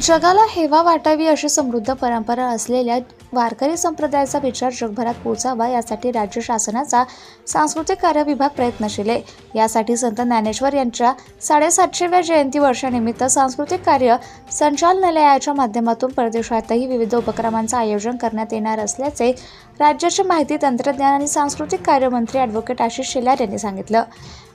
जगाला हेवा वाटावी अशी समृद्ध परंपरा असलेल्या वारकरी संप्रदायाचा विचार जगभरात पोहोचावा यासाठी राज्य शासनाचा सांस्कृतिक कार्य विभाग प्रयत्नशील आहे। यासाठी संत ज्ञानेश्वर यांच्या 750व्या जयंती वर्षानिमित्त सांस्कृतिक कार्य संचालनालयाच्या माध्यमातून परदेशातही विविध उपक्रमांचे आयोजन करण्यात येणार असल्याचे राज्याचे माहिती तंत्रज्ञान आणि सांस्कृतिक कार्य मंत्री ॲडव्होकेट आशिष शेलार यांनी सांगितलं।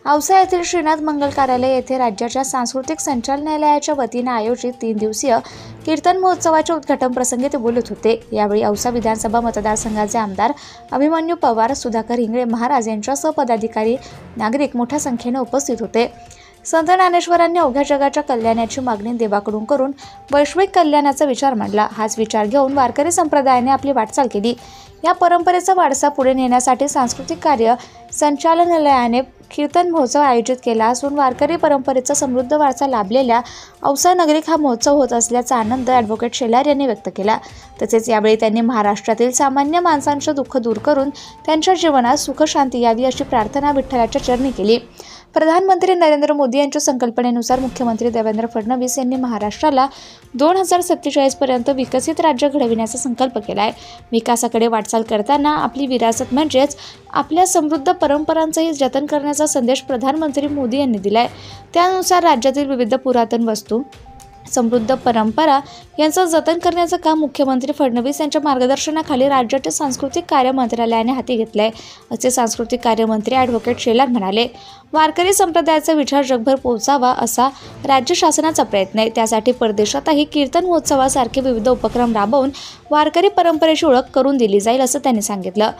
औसा येथील श्रीनाथ मंगल कार्यालय येथे राज्याच्या सांस्कृतिक संचालनालयाच्या वतीने आयोजित 3 दिवसीय कीर्तन महोत्सवाच्या उद्घाटन प्रसंगी ते बोलत होते। यावेळी औसा विधानसभा मतदारसंघाचे आमदार अभिमन्यू पवार, सुधाकर हिंगळे महाराज यांच्यासह पदाधिकारी, नागरिक मोठ्या संख्येने उपस्थित होते। संत ज्ञानेश्वरांनी अवघ्या जगाच्या कल्याणाची मागणी देवाकडून करून वैश्विक कल्याणाचा विचार मांडला। हाच विचार घेऊन वारकरी संप्रदायाने आपली वाटचाल केली। या परंपरेचा वारसा पुढे नेण्यासाठी सांस्कृतिक कार्य संचालनालयाने कीर्तन महोत्सव आयोजित केला असून वारकरी परंपरेचा समृद्ध वारसा लाभलेल्या औसा नगरीत हा महोत्सव होत असल्याचा आनंद ॲडव्होकेट शेलार यांनी व्यक्त केला। तसेच यावेळी त्यांनी महाराष्ट्रातील सामान्य माणसांचे दुःख दूर करून त्यांच्या जीवनात सुख शांती यावी अशी प्रार्थना विठ्ठलाच्या चरणी केली। प्रधानमंत्री नरेंद्र मोदी यांच्या संकल्पनेनुसार मुख्यमंत्री देवेंद्र फडणवीस यांनी महाराष्ट्राला 2047 पर्यंत विकसित राज्य घडविण्याचा संकल्प केला आहे। विकासाकडे वाटचाल करताना आपली विरासत म्हणजेच आपल्या समृद्ध परंपरांचेही जतन करण्याचा संदेश प्रधानमंत्री मोदी यांनी दिला आहे। त्यानुसार राज्यातील विविध पुरातन वस्तू, समृद्ध परंपरा यांचं जतन करण्याचं काम मुख्यमंत्री फडणवीस यांच्या मार्गदर्शनाखाली राज्याच्या सांस्कृतिक कार्य मंत्रालयाने हाती घेतले आहे, असे सांस्कृतिक कार्य मंत्री ॲडव्होकेट शेलार म्हणाले। वारकरी संप्रदायाचा विचार जगभर पोहोचावा असा राज्य शासनाचा प्रयत्न आहे। त्यासाठी परदेशातही कीर्तन महोत्सवासारखे विविध उपक्रम राबवून वारकरी परंपरेची ओळख करून दिली जाईल असं त्यांनी सांगितलं।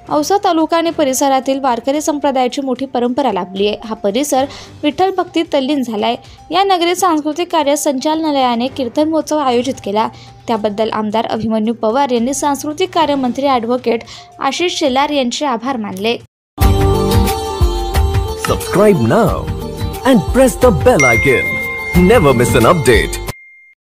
औसा तालुका आणि परिसरातील वारकरी संप्रदायाची मोठी परंपरा लाभली आहे। हा परिसर विठ्ठल भक्तीत तल्लीन झालाय। या नगरीत सांस्कृतिक कार्य संचालनालयाने कीर्तन महोत्सव आयोजित केला, त्याबद्दल आमदार अभिमन्यू पवार यांनी सांस्कृतिक कार्य मंत्री ॲडव्होकेट आशिष शेलार यांचे आभार मानले। Subscribe now and press the bell icon. Never miss an update.